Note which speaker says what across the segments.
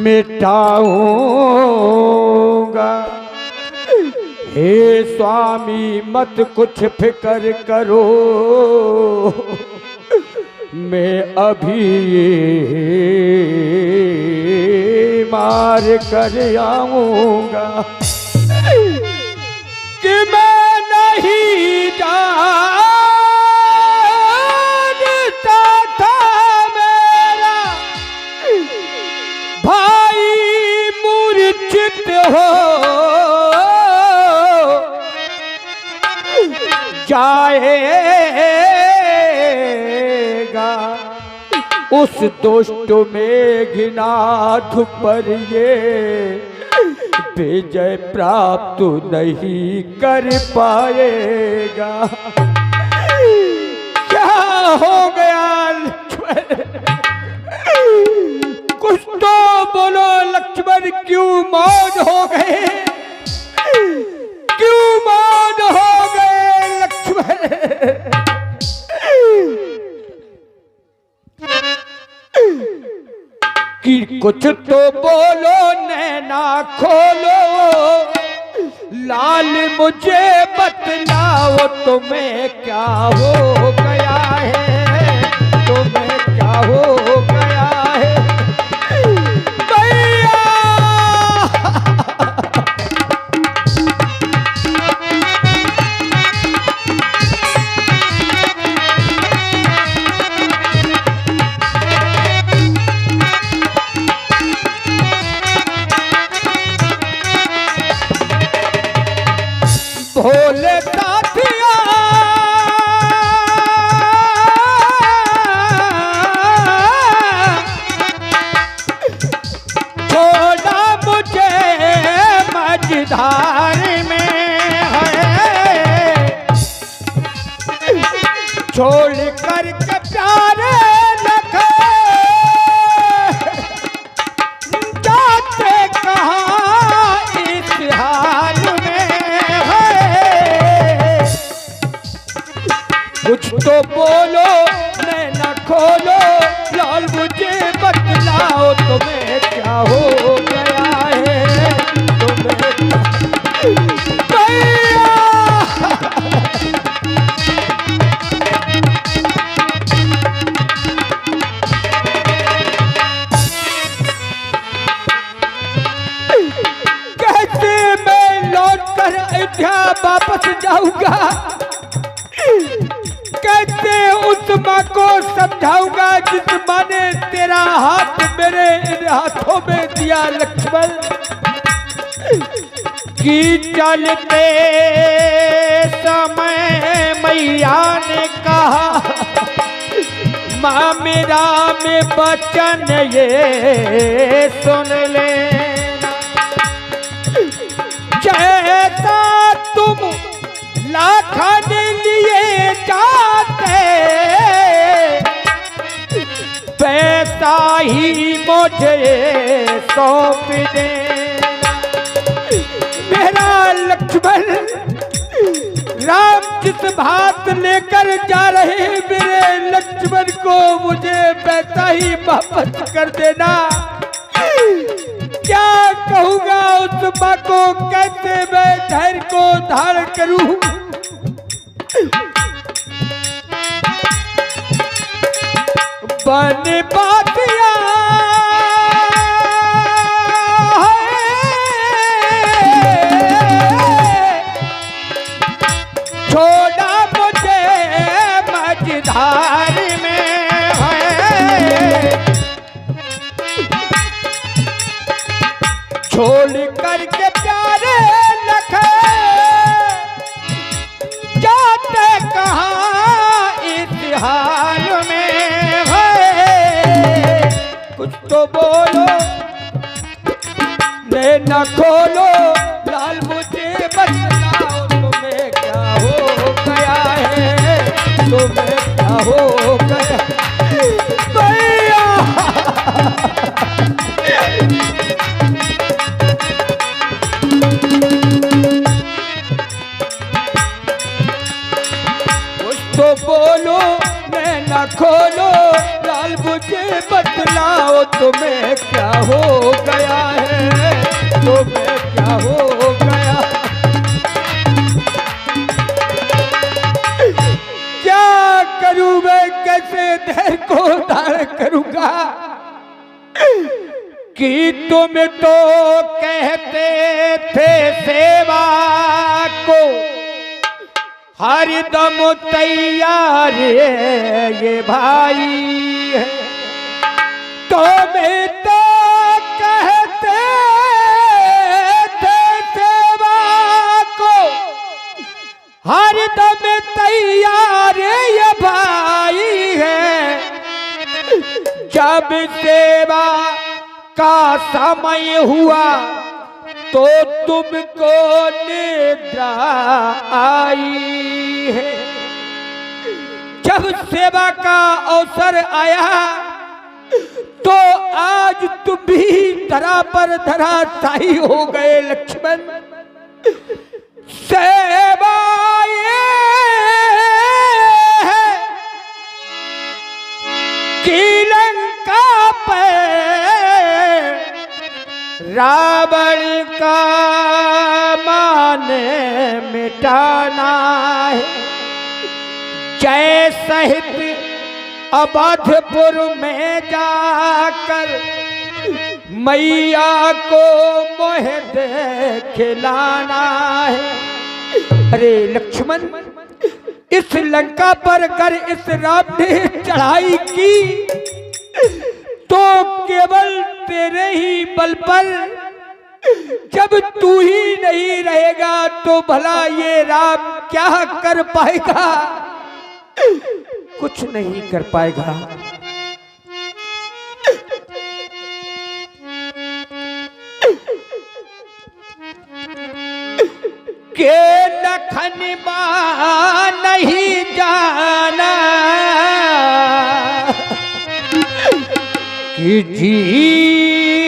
Speaker 1: मिटाऊंगा। हे स्वामी मत कुछ फिक्र करो, मैं अभी मार कर आऊंगा कि मैं नहीं जानता था मेरा भाई मूर्छित हो जाएगा। उस दुष्ट में घिनाथ पर ये विजय प्राप्त नहीं कर पाएगा। क्या हो गया लक्ष्मण? कुछ तो बोलो लक्ष्मण, क्यों मौन हो गए? क्यों मौन हो गए लक्ष्मण? कि कुछ तो बोलो, नैना खोलो, लाल मुझे बतलाओ तुम्हें क्या हो गया है, तुम्हें क्या हो गया है भैया? भोले साथिया छोड़ा मुझे मझधार में है, छोड़ कर के प्यारे लखे जाते कहाँ इस हाल में? कुछ तो बोलो, नैना खोलो, लाल मुझे बतलाओ तुम्हें क्या हो गया है, तुम्हें भैया? कैसे मैं लौट कर अयोध्या वापस जाऊंगा? कैसे उस माँ को समझाऊंगा जिस माँ ने तेरा हाथ मेरे इन हाथों में दिया लक्ष्मण? कि चलते समय मैया ने कहा, माँ मेरा में बचन ये सुन लेना, जैसा तुम लाखन लिए जाते पैसा ही मुझे सौंप देना। मेरा लक्ष्मण, राम जिस भात लेकर जा रहे मेरे लक्ष्मण को मुझे पैसा ही वापस कर देना। क्या कहूँगा उस माँ को, कैसे मैं धैर्य को धारण करूँ? बन बातिया छोड़ा मुझे मझधार में है, छोड़ करके प्यारे लखे जाते कहाँ इस हाल में है? कुछ तो बोलो, नैना खोलो, लाल मुझे बतलाओ तुम्हें क्या हो गया है, तुम्हें क्या हो गया भैया? कुछ तो बोलो, नैना खोलो, लाल मुझे बतलाओ तुम्हें क्या हो गया है, तुम्हें क्या हो गया। क्या करूं मैं, कैसे धैर्य को धारण करूंगा कि तुम तो कहते थे सेवा को हरदम तैयार ये भाई है। तुम तो कहते थे सेवा को हरदम तैयार ये भाई है। जब सेवा का समय हुआ तो तुमको निद्रा आई है। जब सेवा का अवसर आया तो आज तुम भी धरा पर धराशायी हो गए लक्ष्मण। सेवा ये है कि लंका पे रावण का मान मिटाना है। जय सहित अवधपुर में जाकर मैया को मोह दे खिलाना है। अरे लक्ष्मण, इस लंका पर अगर इस राम ने चढ़ाई की तो केवल तेरे ही बल पर। जब तू ही नहीं रहेगा तो भला ये राम क्या कर पाएगा, कुछ नहीं कर पाएगा। के लखन बा नहीं जाना कि जीना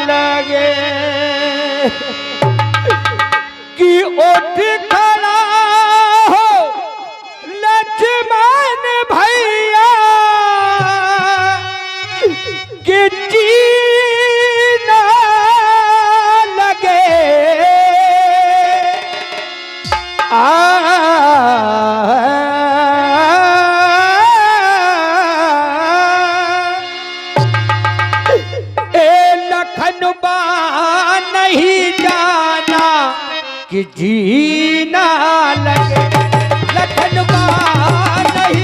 Speaker 1: लगे, कि उठ खड़ा हो लक्ष्मण भैया, कि जीना लगे। नहीं जाना कि जीना लगे, लखनऊ नहीं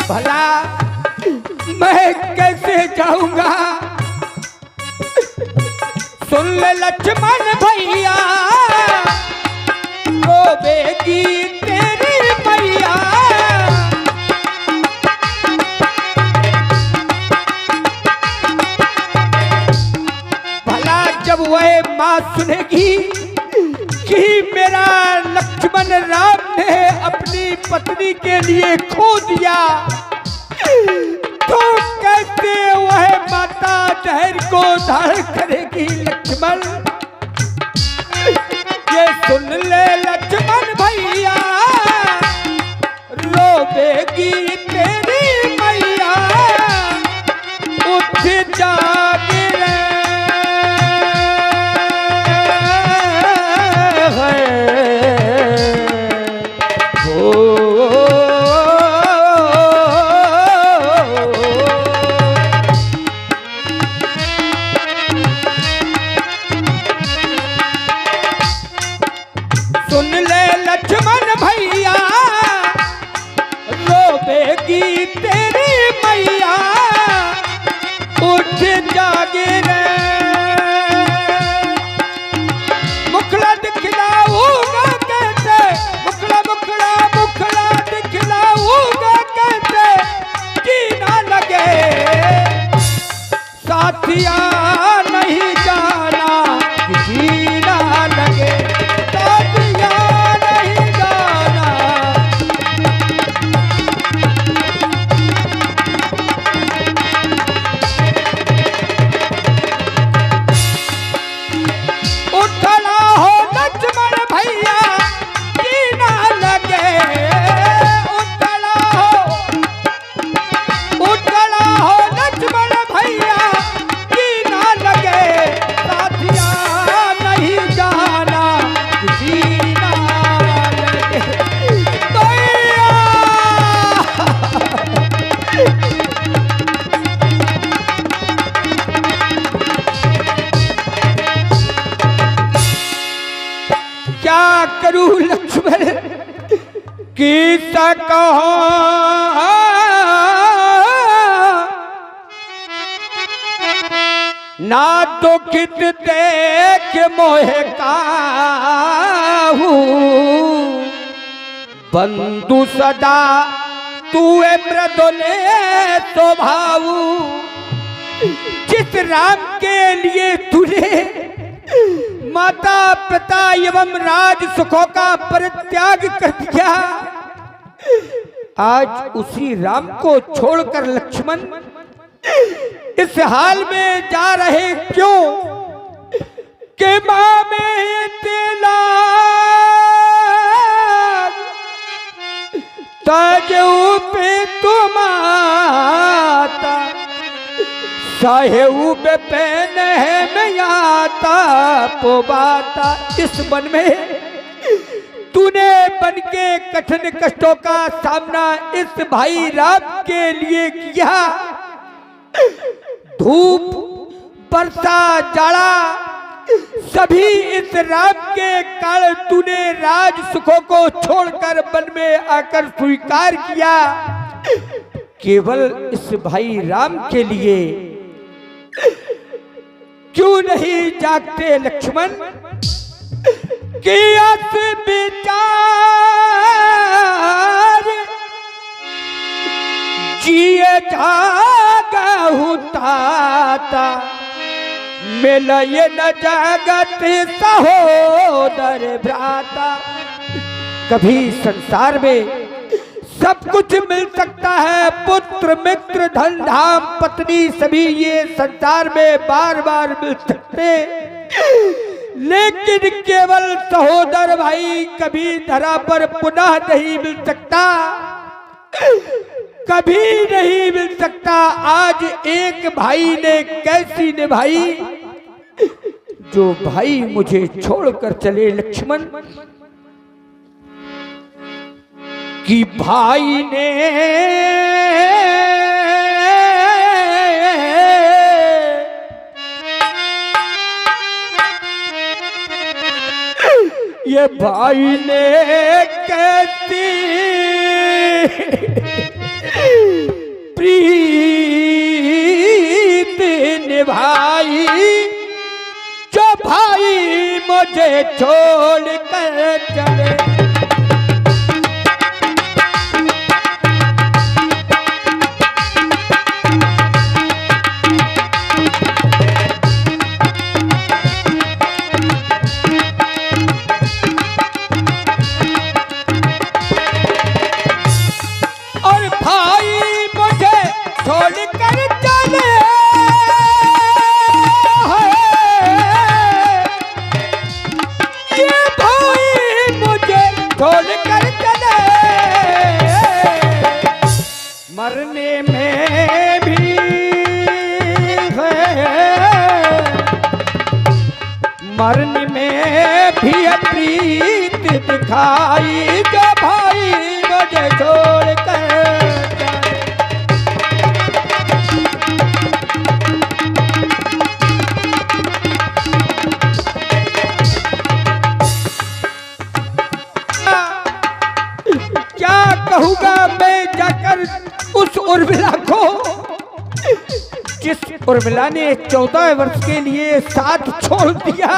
Speaker 1: भला मैं कैसे जाऊंगा। सुन ले लक्ष्मण भैया, रोवेगी तेरी मैया। भला जब वह माँ सुनेगी कि मेरा लक्ष्मण राम ने अपनी पत्नी के लिए खो दिया, तो कैसे वह माता धैर्य को धारण करेगी लक्ष्मण। ये सुन ले लक्ष्मण भैया, रोवेगी तेरी मैया। उठ जाग रे की कहो ना दुखित देख मोहे काहू बंधु सदा तू मृदुले स्वभावू। जिस राम के लिए तूने माता पिता एवं राज सुखों का परित्याग कर दिया, आज उसी राम को छोड़कर लक्ष्मण इस हाल में जा रहे क्यों के माँ में तेला ताजू पे तुम आता साहेब पेन है मैं आता पोबाता। इस वन में तूने बन के कठिन कष्टों का सामना इस भाई राम के लिए किया। धूप वर्षा जाड़ा सभी इस राम के कारण तूने राज सुखों को छोड़कर वन में आकर स्वीकार किया। केवल इस भाई राम के लिए क्यों नहीं जागते लक्ष्मण कि अस विचार जिए जागहु ताता मिलये न जगत सहोदर भ्राता। कभी संसार में सब कुछ मिल सकता है, पुत्र मित्र धन धाम पत्नी सभी ये संसार में बार बार मिल सकते, लेकिन केवल सहोदर भाई कभी धरा पर पुनः नहीं मिल सकता, कभी नहीं मिल सकता। आज एक भाई ने कैसी निभाई जो भाई मुझे छोड़कर चले लक्ष्मण, कि भाई ने ये भाई ने कैसी प्रीत निभाई जो भाई मुझे छोड़ कर चले। मरने में भी है, मरने में भी प्रीत दिखाई जो भाई मुझे छोड़ कर। क्या कहूँगा मैं जाकर उस उर्मिला को जिस उर्मिला ने 14 वर्ष के लिए साथ छोड़ दिया,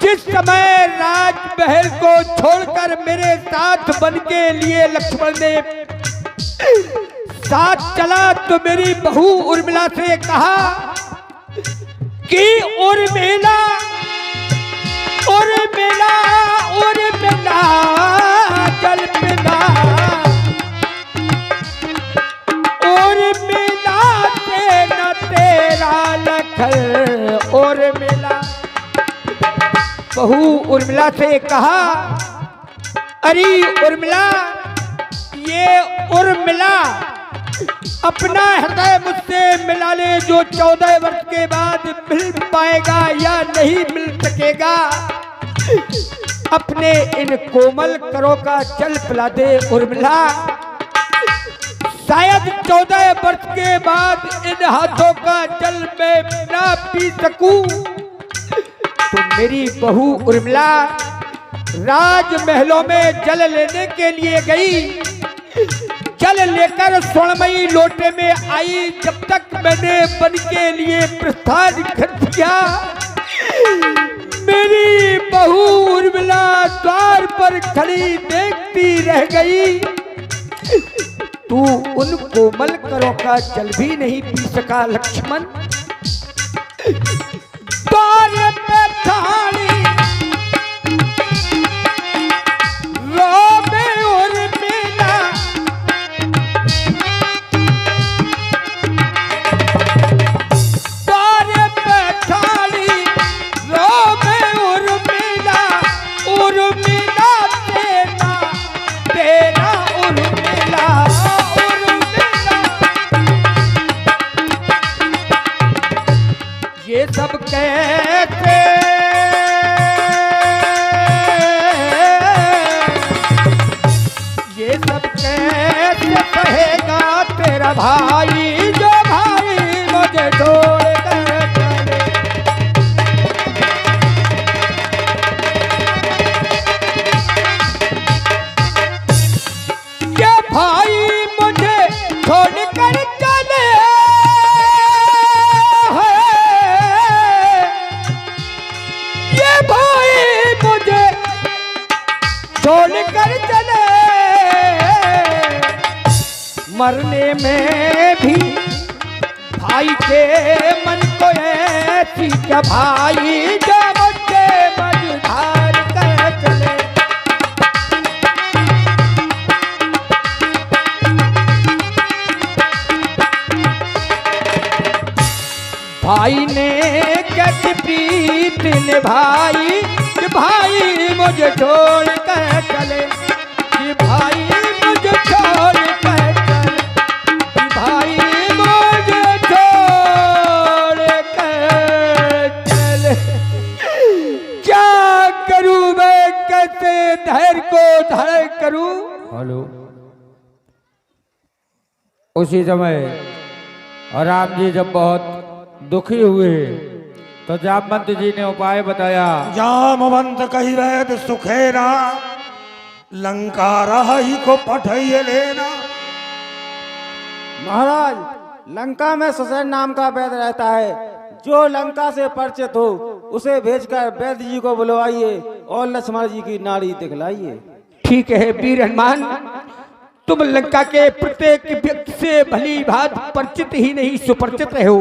Speaker 1: जिस समय राज महल को छोड़कर मेरे साथ बन के लिए लक्ष्मण ने साथ चला, तो मेरी बहू उर्मिला से कहा कि उर्मिला उर्मिला उर्मिला जल पिला उर्मिला से न तेरा लखल। उर्मिला बहू उर्मिला से कहा, अरे उर्मिला ये उर्मिला अपना हृदय मुझसे मिला ले, जो 14 वर्ष के बाद मिल पाएगा या नहीं मिल सकेगा। अपने इन कोमल करों का जल पिला दे उर्मिला, शायद 14 वर्ष के बाद इन हाथों का जल मैं ना पी सकूं। तो मेरी बहू उर्मिला राजमहलों में जल लेने के लिए गई। जल लेकर स्वर्णमयी लोटे में आई। जब तक मैंने बन के लिए प्रस्थान कर दिया, मेरी बहू उर्मिला द्वार पर खड़ी देखती रह गई। तू उन कोमल करों का जल भी नहीं पी सका लक्ष्मण। द्वार पे थाली रोबे उर्मिला, द्वार पे थाली रोबे उर्मिला, उर्मिला तेरा तेरा उर्मिला उर्मिला। ये सब कैसे कहेगा तेरा भाई, जो भाई मुझे छोड़ कर चले। ये भाई मुझे छोड़ कर चले ये भाई मुझे छोड़ कर चले। मरने में भी भाई के मन को ऐसी क्या भाई, जो मुझे मझधार कर चले। भाई ने कैसी प्रीत निभाई कि भाई मुझे छोड़ कर चले। कि भाई मुझे छोड़ कर चले, कि भाई मुझे छोड़ कर चले। क्या करूं मैं, कैसे धैर्य को धारण करूं। हेलो। उसी समय राम जी जब बहुत दुखी हुए तो जामवंत जी ने उपाय बताया।
Speaker 2: जामवंत कही वैद सुखेना, लंका रही को पठाइए लेना।
Speaker 3: महाराज, लंका में सुसैन नाम का वैद्य रहता है। जो लंका से परिचित हो उसे भेजकर वैद्य जी को बुलवाइए और लक्ष्मण जी की नाड़ी दिखलाइए।
Speaker 1: ठीक है वीर हनुमान, तुम लंका के प्रत्येक व्यक्ति से भली भांति परिचित ही नहीं सुपरिचित हो।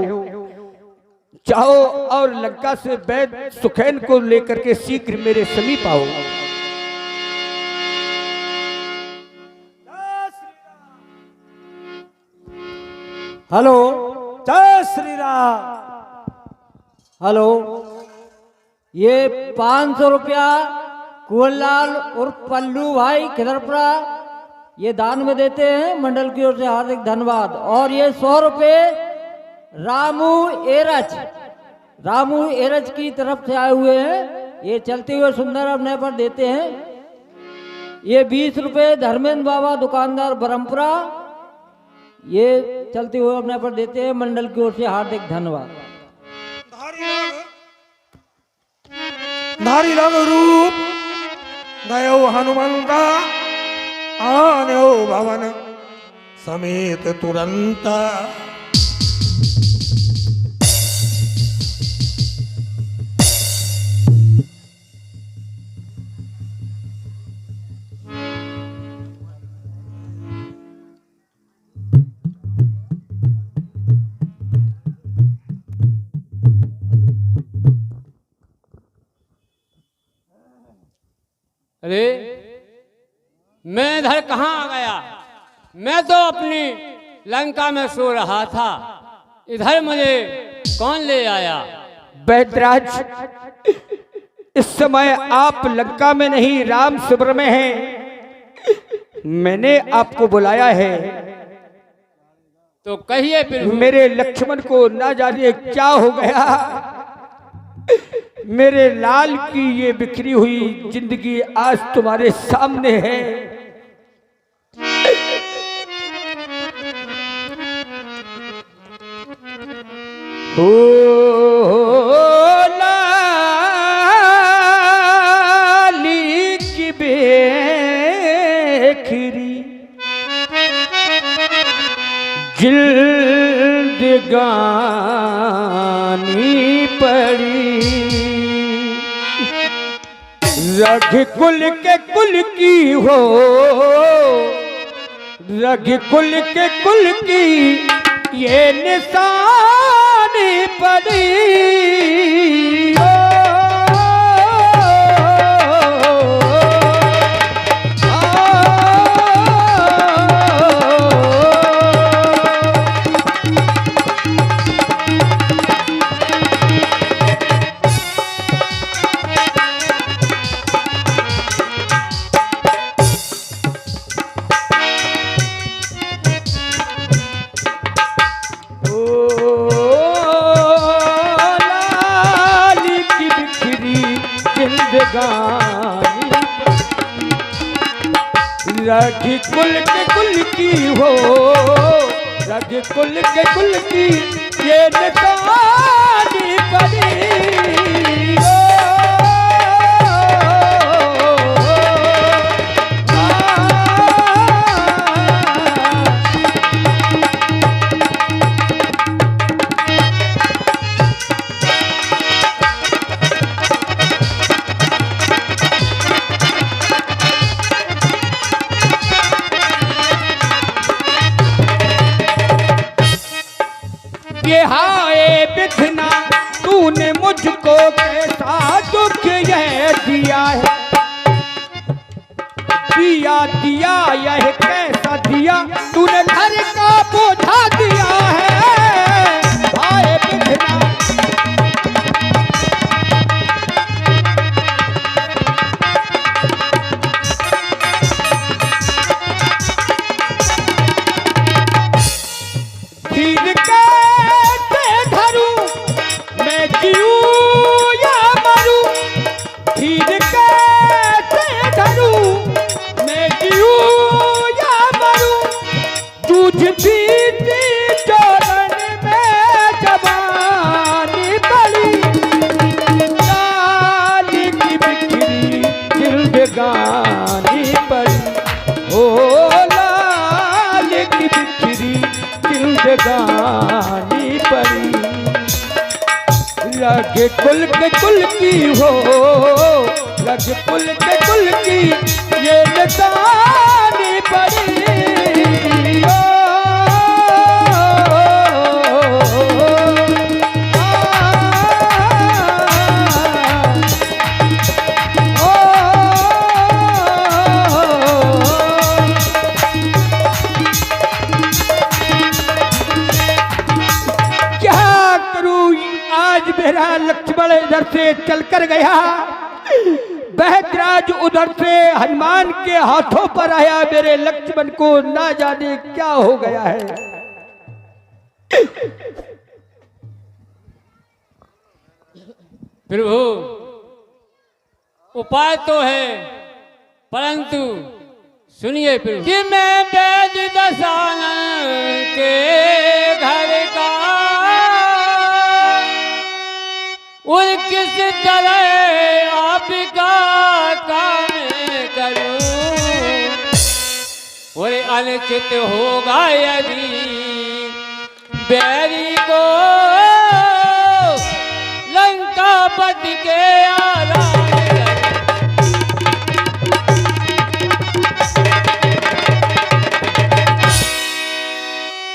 Speaker 1: जाओ और लंका से वैद्य सुखैन को लेकर के शीघ्र मेरे समीप आओ।
Speaker 3: हेलो, जय श्री राम। हेलो, ये 500 रुपया कुंवरलाल और पल्लू भाई खिदरपुरा ये दान में देते हैं, मंडल की ओर से हार्दिक धन्यवाद। और ये 100 रुपये रामू एरज की तरफ से आए हुए हैं, ये चलते हुए सुंदर अपने पर देते हैं। ये 20 रुपये धर्मेंद्र बाबा दुकानदार बरमपुरा, ये चलते हुए अपने पर देते हैं, मंडल की ओर से हार्दिक धन्यवाद।
Speaker 2: धारी लग रूप गयो हनुमंता, आन्यो भवन समेत तुरंत।
Speaker 4: अरे मैं इधर कहाँ आ गया? मैं तो अपनी लंका में सो रहा था, इधर मुझे कौन ले आया?
Speaker 1: वैद्यराज, इस समय आप लंका में नहीं राम शिविर में हैं। मैंने आपको बुलाया है।
Speaker 4: तो कहिए फिर।
Speaker 1: मेरे लक्ष्मण को ना जाने क्या हो गया। मेरे लाल की ये बिखरी हुई जिंदगी आज तुम्हारे सामने है। हो लाली रघुकुल के कुल की हो, रघुकुल के कुल की ये निशानी पड़ी। रघुकुल के कुल की हो, रघुकुल के कुल की ये निशानी पड़ी। ये हाय बिथना तूने मुझको कैसा दुख यह दिया है, दिया दिया यह कैसा दिया तूने घर का बोझा दिया है। हाय बिथना धीर के गानी पड़ी, ओ लाल की बिखरी जिंदगानी पड़ी। रघुकुल के कुल की हो, रघुकुल के कुल की ये निशानी पड़ी। मेरा लक्ष्मण इधर से चल कर गया, बहराज उधर से हनुमान के हाथों पर आया। मेरे लक्ष्मण को ना जाने क्या हो गया है।
Speaker 4: प्रभु उपाय तो है, परंतु सुनिए प्रभु कि मैं वेद दशानन के घर का और किस तरह आपका काम करूं, और अनुचित होगा यदि बैरी को लंकापति के आराम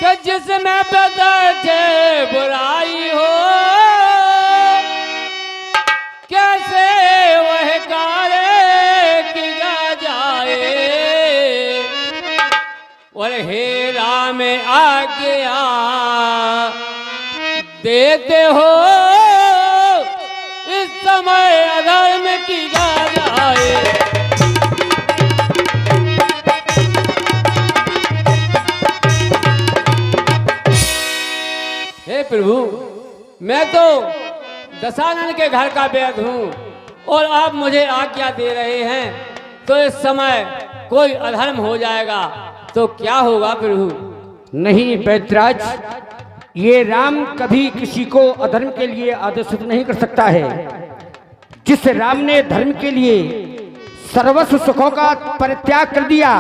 Speaker 4: कि जिसमें बदल बुराई हो कैसे वह कार्य किया जाए, और हेरा में आज्ञा देते हो इस समय अधर्म किया जाए। हे प्रभु मैं तो दशानन के घर का वैद हूँ और आप मुझे आज्ञा दे रहे हैं तो इस समय कोई अधर्म हो जाएगा तो क्या होगा प्रभु?
Speaker 1: नहीं बैतराज, ये राम कभी किसी को अधर्म के लिए आदेशित नहीं कर सकता है। जिस राम ने धर्म के लिए सर्वस्व सुखों का परित्याग कर दिया,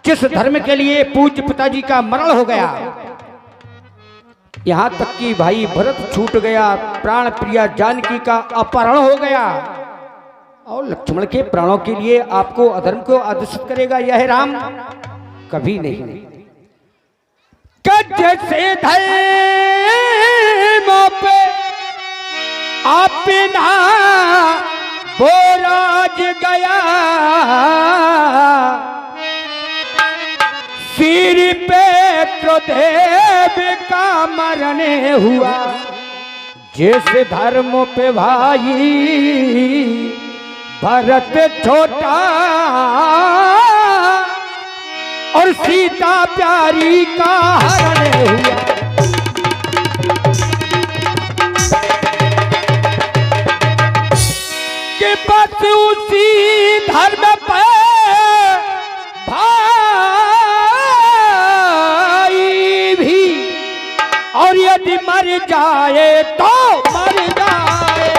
Speaker 1: जिस धर्म के लिए पूज्य पिताजी का मरण हो गया, यहाँ तक कि भाई भरत छूट गया, प्राण प्रिया जानकी का अपहरण हो गया, और लक्ष्मण के प्राणों के लिए आपको अधर्म को आदेशित करेगा यह राम? कभी नहीं। जैसे धर्मों पे अपना वो राज गया, सिर पे क्रोधेव का मरने हुआ, जिस धर्म पे भाई भरत छोटा और सीता प्यारी का हरण हुआ। कि बस उसी धर्म पे भाई भी, और यदि मर जाए तो मर जाए।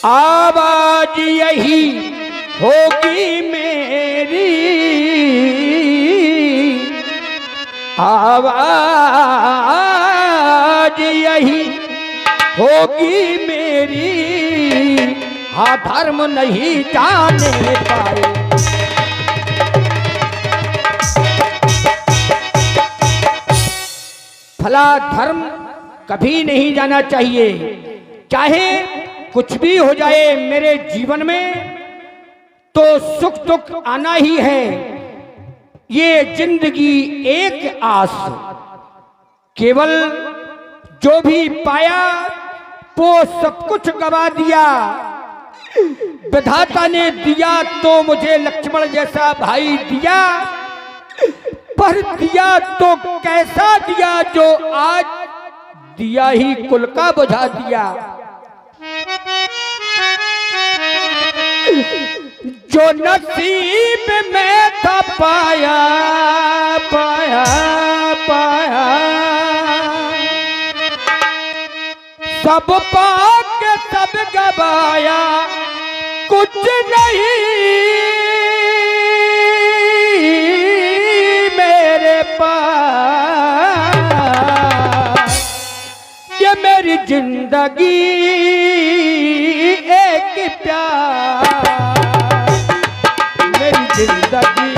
Speaker 1: आवाज यही होगी मेरी, आवाज यही होगी मेरी, हाँ धर्म नहीं जाने पाए। भला धर्म कभी नहीं जाना चाहिए, चाहे कुछ भी हो जाए मेरे जीवन में तो सुख दुख आना ही है। ये जिंदगी एक आस, केवल जो भी पाया वो सब कुछ गवा दिया। विधाता ने दिया तो मुझे लक्ष्मण जैसा भाई दिया, पर दिया तो कैसा दिया जो आज दिया ही कुल का बुझा दिया। जो नसीब में था पाया पाया पाया, सब पाके सब गवाया, कुछ नहीं मेरे पास। ये मेरी जिंदगी एक प्यार, मेरी जिंदगी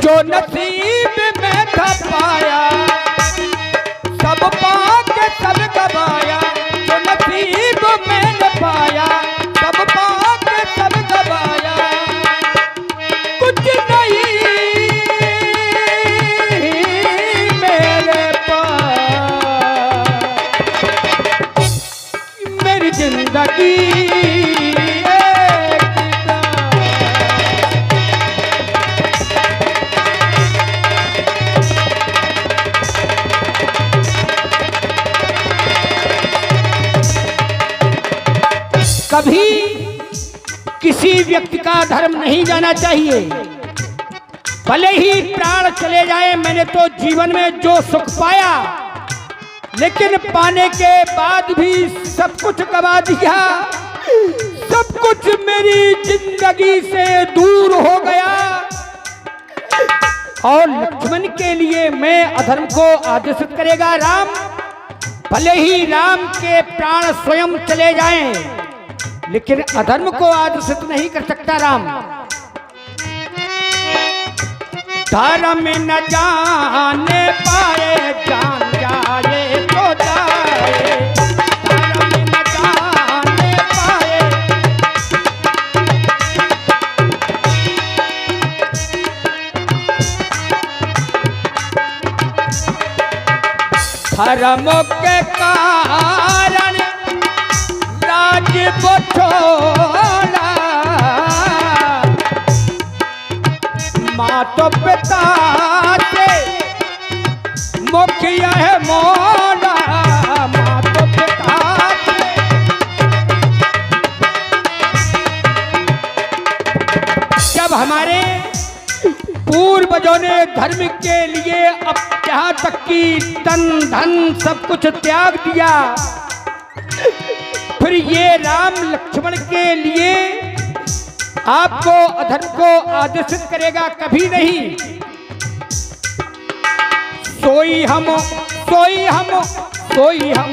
Speaker 1: जो नसीब में था पाया, सब पाके सब गवाया। जो नसीब में न पाया, सब पाके सब गवाया, कुछ नहीं मेरे पास। मेरी जिंदगी कभी किसी व्यक्ति का धर्म नहीं जाना चाहिए, भले ही प्राण चले जाए। मैंने तो जीवन में जो सुख पाया, लेकिन पाने के बाद भी सब कुछ गवा दिया। सब कुछ मेरी जिंदगी से दूर हो गया, और लक्ष्मण के लिए मैं अधर्म को आदेशित करेगा राम। भले ही राम के प्राण स्वयं चले जाएं, लेकिन अधर्म को आदेशित नहीं कर सकता राम। धर्म न जाने पाए, जान जाए तो जाए। धर्म न जाने पाए, धर्म के कारण राज को छोड़ा, माँ तो पिता से मुखिया है मौला। माँ तो पिता पूर्वजों ने धर्म के लिए अब यहाँ तक कि तन धन सब कुछ त्याग दिया, फिर ये राम लक्ष्मण के लिए आपको अधर्म को आदेशित करेगा? कभी नहीं। सोई हम सोई हम सोई हम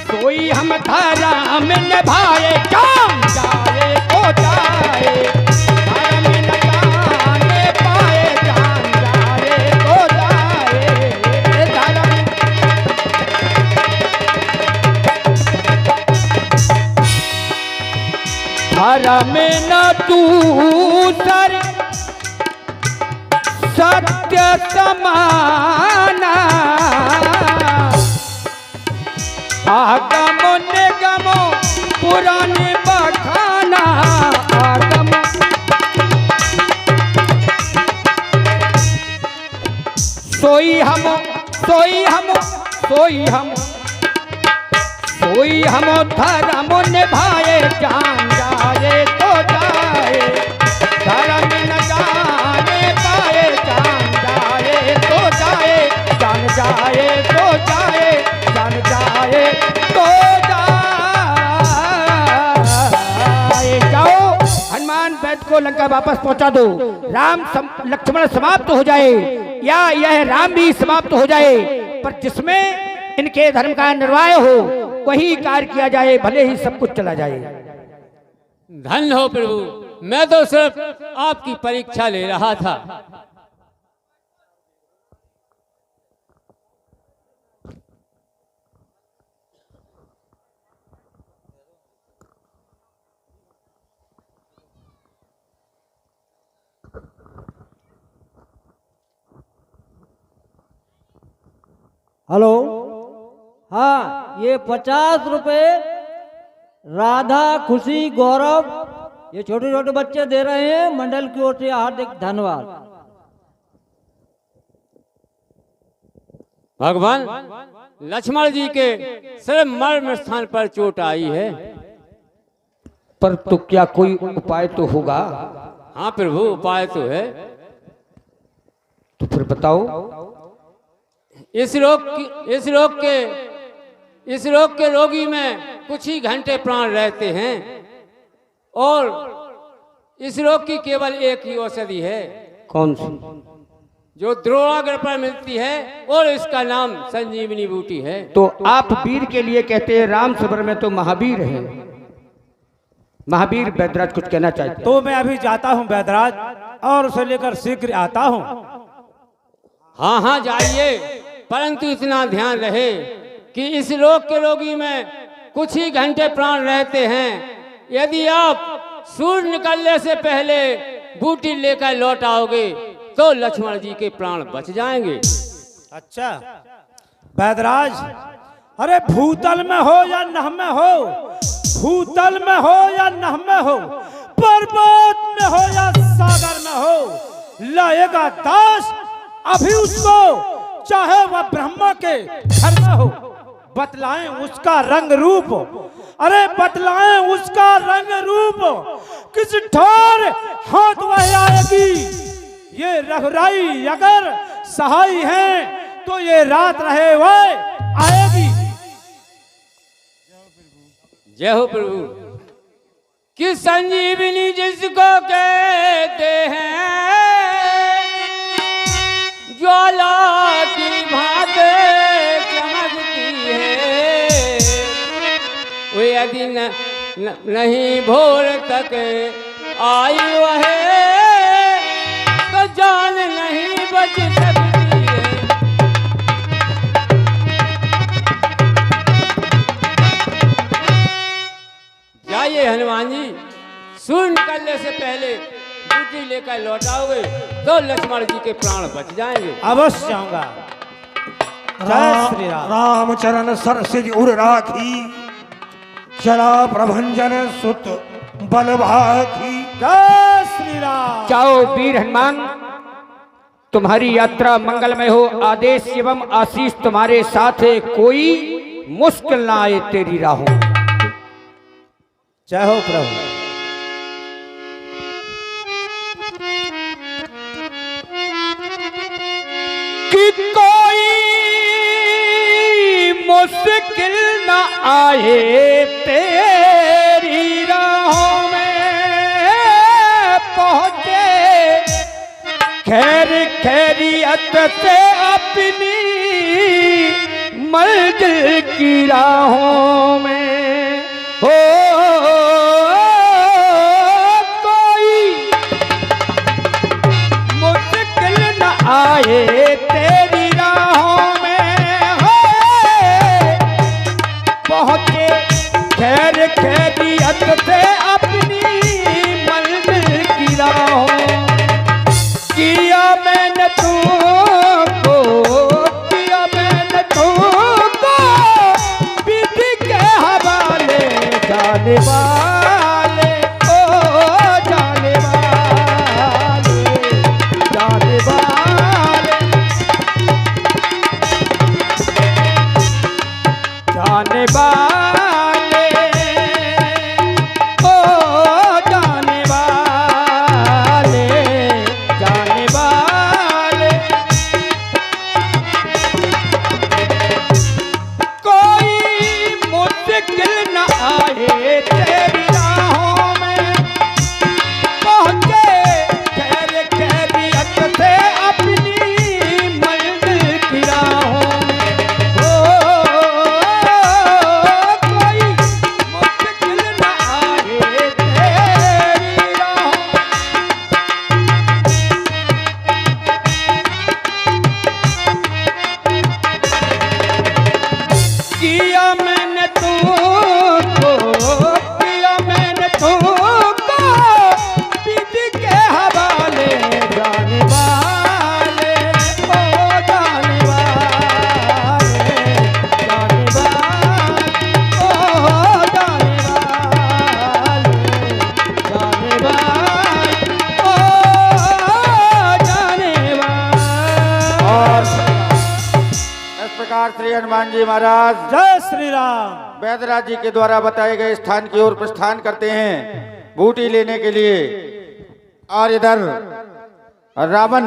Speaker 1: सोई हम धर्म निभाए, जान जाए तो जाए, धर्म न जाने पाए, जान जाए तो जाए, धर्म। धर्म न दूसर सत्य समाना, आगम निगम पुराने बखाना, आगम सोई हम सोई हम सोई हम सोई हम धर्म निभाए, जान जाए तो जाए, धर्म न जाने पाए, जान जाए तो जाए, जान जाए तो जाए, जान जाए तो जाए। जाओ हनुमान वैद्य को लंका वापस पहुंचा दो, लक्ष्मण समाप्त हो जाए या यह राम भी समाप्त हो जाए, पर जिसमें इनके धर्म का निर्वाह हो वही कार्य किया जाए, भले ही सब कुछ चला जाए।
Speaker 4: धन्य हो प्रभु, मैं तो सिर्फ आपकी परीक्षा ले रहा था।
Speaker 3: हेलो, हाँ, ये 50 रुपए राधा, खुशी, गौरव, ये छोटे छोटे बच्चे दे रहे हैं, मंडल की ओर से हार्दिक धन्यवाद।
Speaker 4: भगवान लक्ष्मण जी के सिर मर्म स्थान पर चोट आई है,
Speaker 1: पर तो क्या कोई उपाय तो होगा?
Speaker 4: हाँ प्रभु, उपाय तो है।
Speaker 1: तो फिर बताओ।
Speaker 4: इस रोग के रोगी में कुछ ही घंटे प्राण रहते हैं और इस रोग की केवल एक ही औषधि है।
Speaker 1: कौन सी?
Speaker 4: जो द्रोणागढ़ पर मिलती है और इसका नाम संजीवनी बूटी है।
Speaker 1: तो आप वीर के लिए कहते हैं, राम सबर में तो महावीर है। महावीर बैदराज कुछ कहना चाहते?
Speaker 5: तो मैं अभी जाता हूँ बैदराज, और उसे लेकर शीघ्र आता हूँ।
Speaker 4: हाँ हाँ जाइए, परंतु इतना ध्यान रहे कि इस रोग के रोगी में कुछ ही घंटे प्राण रहते हैं। यदि आप सूर्य निकलने से पहले बूटी लेकर लौट आओगे तो लक्ष्मण जी के प्राण बच जाएंगे।
Speaker 5: अच्छा बैदराज, अरे भूतल में हो या नभ में हो, भूतल में हो या नभ में हो, पर्वत में हो या सागर में हो, लाएगा दास अभी उसको, चाहे वह ब्रह्मा के घर में हो। बतलाएं उसका रंग रूप, अरे बतलाएं उसका रंग रूप, किस ठोर हाथ वह आएगी। ये रघुराई अगर सहाय है तो ये रात रहे वह आएगी।
Speaker 4: जय हो प्रभु। कि संजीवनी जिसको कहते हैं, ज्वाला की भांति चमकती है, वो यदि नहीं भोर तक आई वह तो जान नहीं बच सकती है। जाइए हनुमान जी, सूर्य निकलने से पहले बूटी लेकर लौट आओगे तो लक्ष्मण जी के प्राण बच जाएंगे।
Speaker 5: अवश्य जाऊंगा। जय श्री राम।
Speaker 2: रामचरण सरसिज उर राखी, चला प्रभंजन सुत बलभाखी।
Speaker 5: जय श्री राम।
Speaker 1: जाओ वीर हनुमान, तुम्हारी यात्रा मंगलमय हो। आदेश एवं आशीष तुम्हारे साथ है, कोई मुश्किल ना आए तेरी राहों।
Speaker 5: जय हो प्रभु।
Speaker 1: कि कोई मुश्किल न आए तेरी राहों में पहुंचे खैर खैरियत से अपनी मंजिल की राहों में हो कोई मुश्किल न आए तेरी राहों में हो पहुंचे खैर खैरियत से अपनी मंजिल की राहों किया मैंने तुमको किया मैंने तुमको विधि के हवाले जाने वाले ओ जाने वाले जाने वाले जाने वाले ओ जाने वाले जाने वाले कोई मुश्किल न आए तेरी राहों में पहुंचे खैर खैरियत से अपनी मंजिल की राहों में हो कोई मुश्किल न आए तेरी राहों किया मैंने तुमको विधि के हवाले जाने वाले ओ जाने वाले जाने वाले ओ जाने वाले ओ जाने वाले
Speaker 2: और इस प्रकार श्री हनुमान जी महाराज
Speaker 5: जय श्री राम।
Speaker 2: वैदराज जी के द्वारा बताए गए स्थान की ओर प्रस्थान करते हैं बूटी लेने के लिए। और इधर रावण